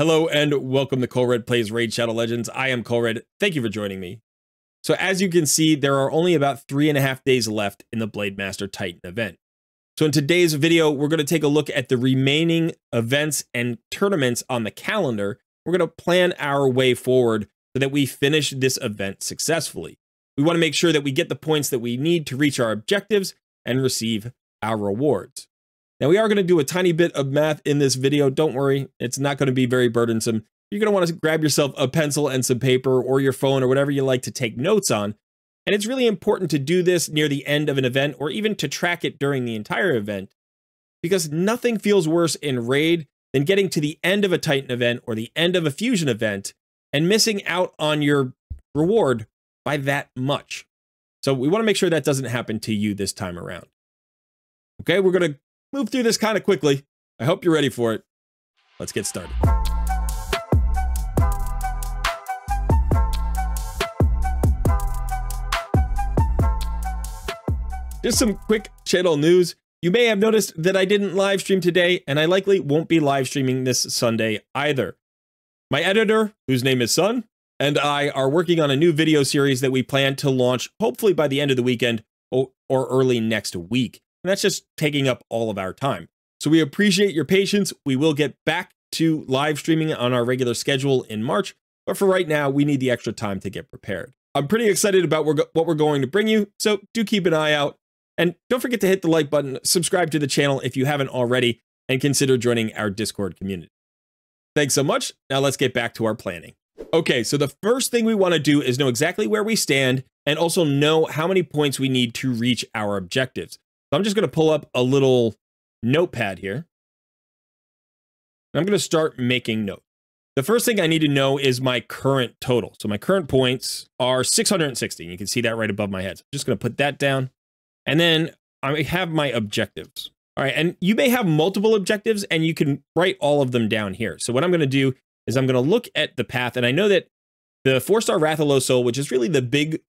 Hello and welcome to Colred Plays Raid Shadow Legends. I am Colred. Thank you for joining me. So as you can see, there are only about 3.5 days left in the Blademaster Titan event. So in today's video, we're going to take a look at the remaining events and tournaments on the calendar. We're going to plan our way forward so that we finish this event successfully. We want to make sure that we get the points that we need to reach our objectives and receive our rewards. Now, we are going to do a tiny bit of math in this video. Don't worry, it's not going to be very burdensome. You're going to want to grab yourself a pencil and some paper or your phone or whatever you like to take notes on. And it's really important to do this near the end of an event or even to track it during the entire event, because nothing feels worse in Raid than getting to the end of a Titan event or the end of a Fusion event and missing out on your reward by that much. So we want to make sure that doesn't happen to you this time around. Okay, we're going to move through this kind of quickly. I hope you're ready for it. Let's get started. Just some quick channel news. You may have noticed that I didn't live stream today, and I likely won't be live streaming this Sunday either. My editor, whose name is Sun, and I are working on a new video series that we plan to launch hopefully by the end of the weekend or early next week. And that's just taking up all of our time. So we appreciate your patience. We will get back to live streaming on our regular schedule in March, but for right now, we need the extra time to get prepared. I'm pretty excited about what we're going to bring you, so do keep an eye out. And don't forget to hit the like button, subscribe to the channel if you haven't already, and consider joining our Discord community. Thanks so much. Now let's get back to our planning. Okay, so the first thing we want to do is know exactly where we stand and also know how many points we need to reach our objectives. So I'm just going to pull up a little notepad here. I'm going to start making notes. The first thing I need to know is my current total. So my current points are 660. You can see that right above my head. So I'm just going to put that down. And then I have my objectives. All right, and you may have multiple objectives and you can write all of them down here. So what I'm going to do is I'm going to look at the path, and I know that the 4-star Rathalos Soul, which is really the big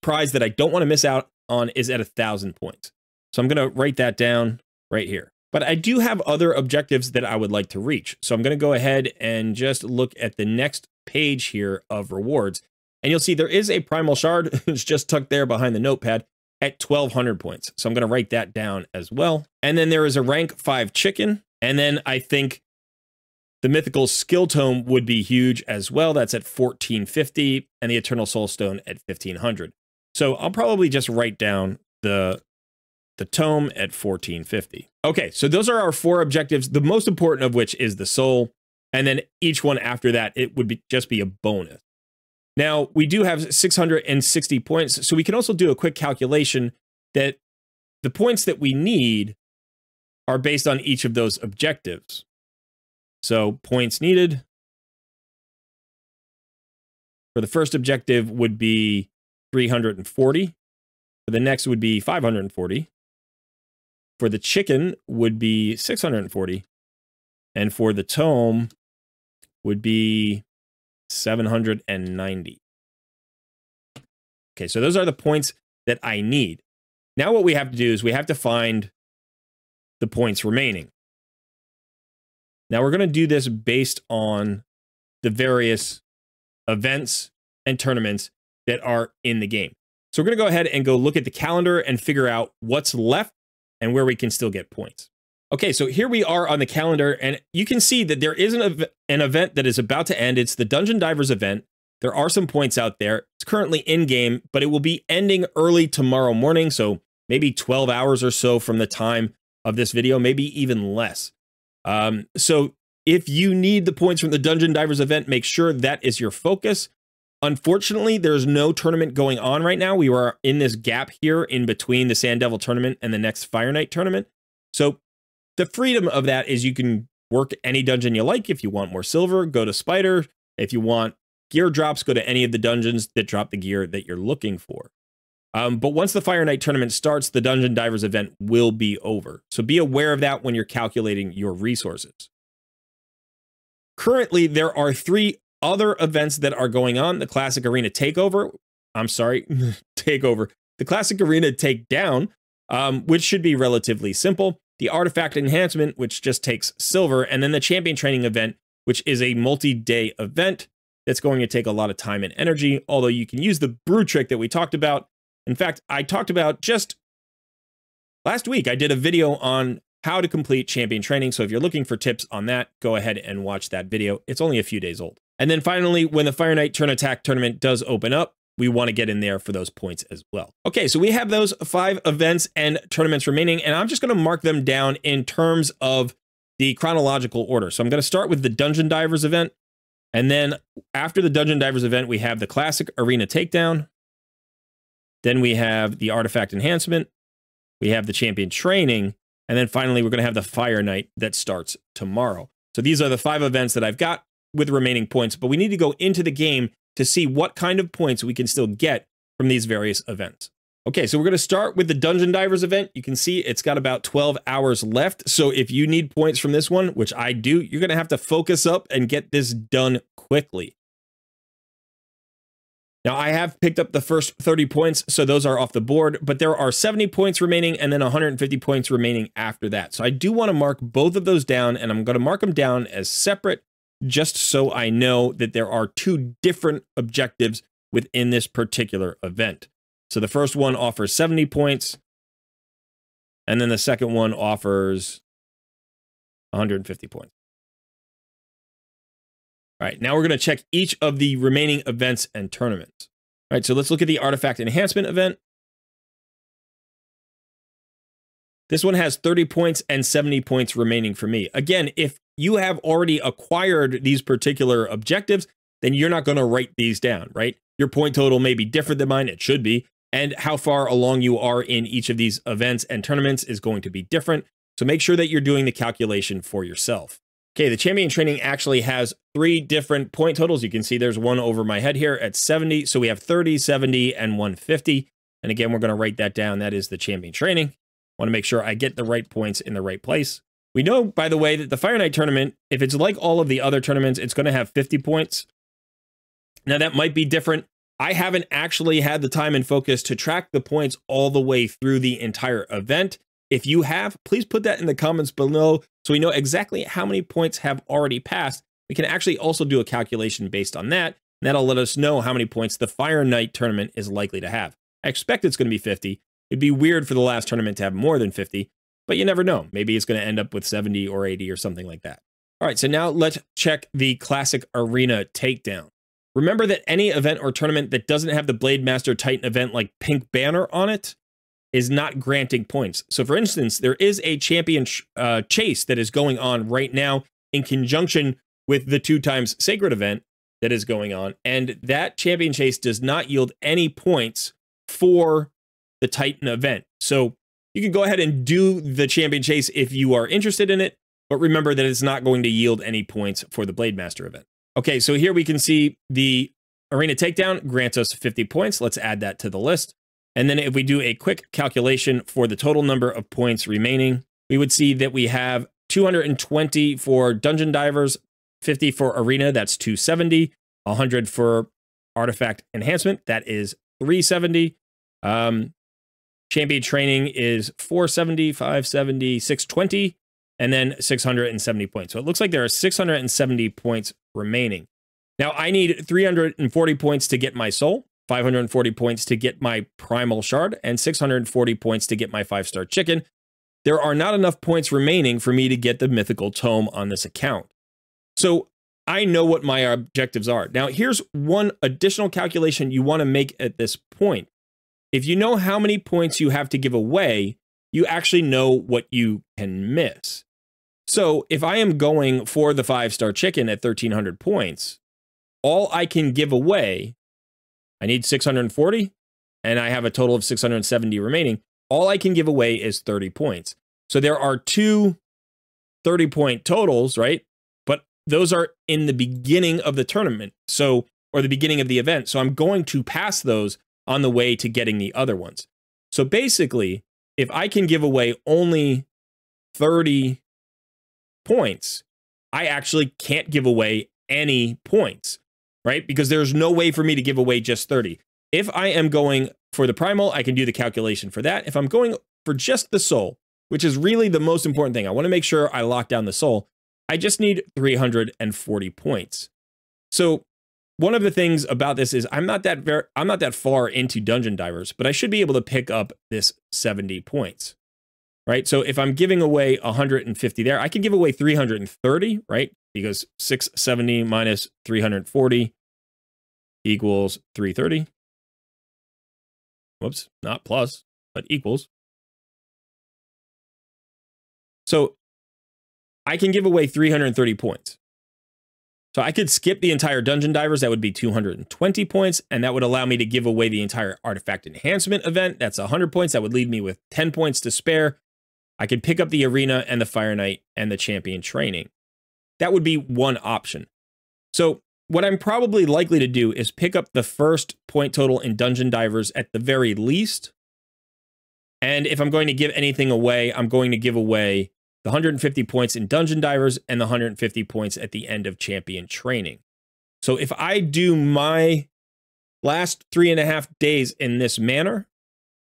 prize that I don't want to miss out on, is at 1,000 points. So I'm going to write that down right here. But I do have other objectives that I would like to reach. So I'm going to go ahead and just look at the next page here of rewards. And you'll see there is a primal shard. It's just tucked there behind the notepad at 1,200 points. So I'm going to write that down as well. And then there is a rank 5 chicken. And then I think the mythical skill tome would be huge as well. That's at 1,450, and the eternal soul stone at 1,500. So I'll probably just write down the tome at 1,450. Okay, so those are our 4 objectives, the most important of which is the soul. And then each one after that, it would just be a bonus. Now, we do have 660 points, so we can also do a quick calculation that the points that we need are based on each of those objectives. So points needed for the first objective would be 340. For the next would be 540. For the chicken would be 640. And for the tome would be 790. Okay, so those are the points that I need. Now what we have to do is we have to find the points remaining. Now we're going to do this based on the various events and tournaments that are in the game. So we're going to go ahead and go look at the calendar and figure out what's left and where we can still get points. Okay, so here we are on the calendar, and you can see that there is an event that is about to end. It's the Dungeon Divers event. There are some points out there. It's currently in-game, but it will be ending early tomorrow morning, so maybe 12 hours or so from the time of this video, maybe even less. So if you need the points from the Dungeon Divers event, make sure that is your focus. Unfortunately, there's no tournament going on right now. We are in this gap here in between the Sand Devil tournament and the next Fire Knight tournament. So the freedom of that is you can work any dungeon you like. If you want more silver, go to Spider. If you want gear drops, go to any of the dungeons that drop the gear that you're looking for. But once the Fire Knight tournament starts, the Dungeon Divers event will be over. So be aware of that when you're calculating your resources. Currently, there are 3 other events that are going on. The Classic Arena Takeover. I'm sorry, Takeover. The Classic Arena Takedown, which should be relatively simple. The Artifact Enhancement, which just takes silver. And then the Champion Training event, which is a multi-day event that's going to take a lot of time and energy, although you can use the brew trick that we talked about. In fact, I talked about just last week, I did a video on how to complete champion training. So if you're looking for tips on that, go ahead and watch that video. It's only a few days old. And then finally, when the Fire Knight Turn Attack tournament does open up, we want to get in there for those points as well. Okay, so we have those 5 events and tournaments remaining, and I'm just going to mark them down in terms of the chronological order. So I'm going to start with the Dungeon Divers event. And then after the Dungeon Divers event, we have the Classic Arena Takedown. Then we have the Artifact Enhancement. We have the Champion Training. And then finally, we're going to have the Fire Knight that starts tomorrow. So these are the 5 events that I've got with remaining points, but we need to go into the game to see what kind of points we can still get from these various events. Okay, so we're going to start with the Dungeon Divers event. You can see it's got about 12 hours left. So if you need points from this one, which I do, you're going to have to focus up and get this done quickly. Now, I have picked up the first 30 points, so those are off the board, but there are 70 points remaining and then 150 points remaining after that. So I do want to mark both of those down, and I'm going to mark them down as separate just so I know that there are 2 different objectives within this particular event. So the first one offers 70 points, and then the second one offers 150 points. All right, now we're going to check each of the remaining events and tournaments. All right, so let's look at the Artifact Enhancement event. This one has 30 points and 70 points remaining for me. Again, if you have already acquired these particular objectives, then you're not going to write these down, right? Your point total may be different than mine. It should be. And how far along you are in each of these events and tournaments is going to be different. So make sure that you're doing the calculation for yourself. Okay, the Champion Training actually has 3 different point totals. You can see there's one over my head here at 70. So we have 30, 70, and 150. And again, we're going to write that down. That is the Champion Training. I want to make sure I get the right points in the right place. We know, by the way, that the Fire Knight tournament, if it's like all of the other tournaments, it's going to have 50 points. Now, that might be different. I haven't actually had the time and focus to track the points all the way through the entire event. If you have, please put that in the comments below so we know exactly how many points have already passed. We can actually also do a calculation based on that, and that'll let us know how many points the Fire Knight tournament is likely to have. I expect it's going to be 50. It'd be weird for the last tournament to have more than 50, but you never know. Maybe it's going to end up with 70 or 80 or something like that. All right, so now let's check the Classic Arena Takedown. Remember that any event or tournament that doesn't have the Blademaster Titan Event like pink banner on it is not granting points. So for instance, there is a champion chase that is going on right now in conjunction with the 2x Sacred event that is going on. And that champion chase does not yield any points for the Titan event. So you can go ahead and do the champion chase if you are interested in it, but remember that it's not going to yield any points for the Blademaster event. Okay, so here we can see the Arena Takedown grants us 50 points. Let's add that to the list. And then if we do a quick calculation for the total number of points remaining, we would see that we have 220 for Dungeon Divers, 50 for Arena, that's 270, 100 for Artifact Enhancement, that is 370. Champion Training is 470, 570, 620, and then 670 points. So it looks like there are 670 points remaining. Now I need 340 points to get my soul, 540 points to get my primal shard, and 640 points to get my 5-star chicken. There are not enough points remaining for me to get the mythical tome on this account. So I know what my objectives are. Now here's one additional calculation you want to make at this point. If you know how many points you have to give away, you actually know what you can miss. So if I am going for the 5-star chicken at 1,300 points, all I can give away, I need 640, and I have a total of 670 remaining. All I can give away is 30 points. So there are 2 30-point totals, right? But those are in the beginning of the tournament, or the beginning of the event. So I'm going to pass those on the way to getting the other ones. So basically, if I can give away only 30 points, I actually can't give away any points, right? Because there's no way for me to give away just 30. If I am going for the primal, I can do the calculation for that. If I'm going for just the soul, which is really the most important thing, I want to make sure I lock down the soul. I just need 340 points. So one of the things about this is I'm not that far into Dungeon Divers, but I should be able to pick up this 70 points, right? So if I'm giving away 150 there, I can give away 330, right? Because 670 minus 340 equals 330. Whoops, not plus, but equals. So I can give away 330 points. So I could skip the entire Dungeon Divers. That would be 220 points. And that would allow me to give away the entire Artifact Enhancement event. That's 100 points. That would leave me with 10 points to spare. I could pick up the Arena and the Fire Knight and the Champion Training. That would be one option. So what I'm probably likely to do is pick up the first point total in Dungeon Divers at the very least. And if I'm going to give anything away, I'm going to give away the 150 points in Dungeon Divers and the 150 points at the end of Champion Training. So if I do my last 3.5 days in this manner,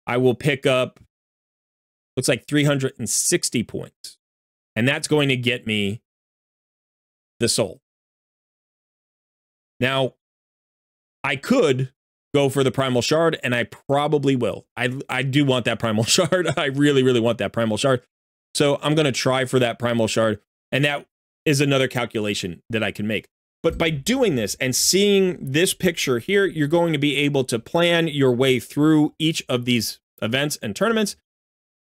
I will pick up, looks like 360 points. And that's going to get me the soul. Now, I could go for the Primal Shard, and I probably will. I do want that Primal Shard. I really, really want that Primal Shard. So I'm going to try for that Primal Shard, and that is another calculation that I can make. But by doing this and seeing this picture here, you're going to be able to plan your way through each of these events and tournaments,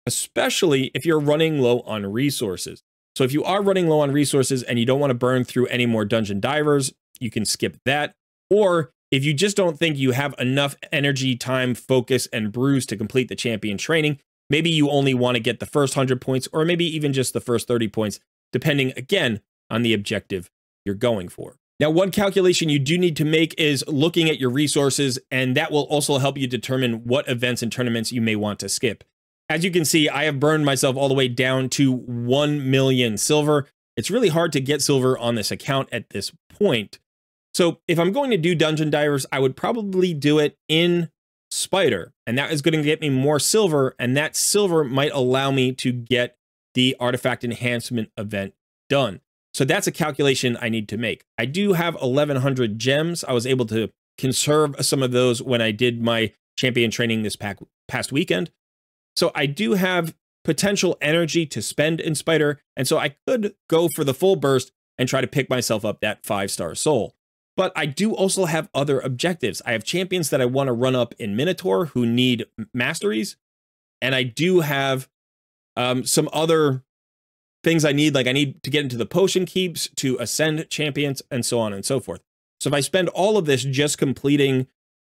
especially if you're running low on resources. So if you are running low on resources and you don't want to burn through any more Dungeon Divers, you can skip that. Or if you just don't think you have enough energy, time, focus, and brews to complete the Champion Training, maybe you only want to get the first 100 points, or maybe even just the first 30 points, depending, again, on the objective you're going for. Now, one calculation you do need to make is looking at your resources, and that will also help you determine what events and tournaments you may want to skip. As you can see, I have burned myself all the way down to 1 million silver. It's really hard to get silver on this account at this point. So if I'm going to do Dungeon Divers, I would probably do it in Spider, and that is going to get me more silver, and that silver might allow me to get the Artifact Enhancement event done. So that's a calculation I need to make. I do have 1,100 gems. I was able to conserve some of those when I did my Champion Training this past weekend. So I do have potential energy to spend in Spider, and so I could go for the full burst and try to pick myself up that 5-star soul. But I do also have other objectives. I have champions that I want to run up in Minotaur who need masteries. And I do have some other things I need, like I need to get into the potion keeps to ascend champions and so on and so forth. So if I spend all of this just completing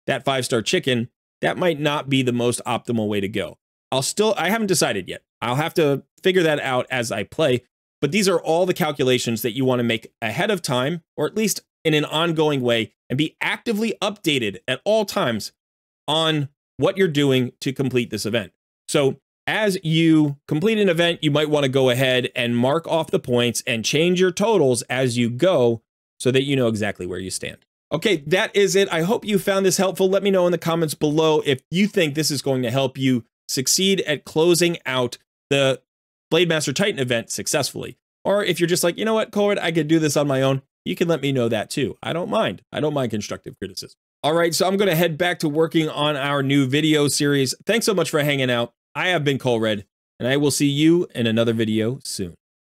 that 5-star chicken, that might not be the most optimal way to go. I haven't decided yet. I'll have to figure that out as I play. But these are all the calculations that you want to make ahead of time, or at least in an ongoing way, and be actively updated at all times on what you're doing to complete this event. So as you complete an event, you might want to go ahead and mark off the points and change your totals as you go so that you know exactly where you stand. Okay, that is it. I hope you found this helpful. Let me know in the comments below if you think this is going to help you succeed at closing out the Blademaster Titan event successfully. Or if you're just like, you know what, Colred, I could do this on my own, you can let me know that too. I don't mind. I don't mind constructive criticism. All right, so I'm going to head back to working on our new video series. Thanks so much for hanging out. I have been Colred, and I will see you in another video soon.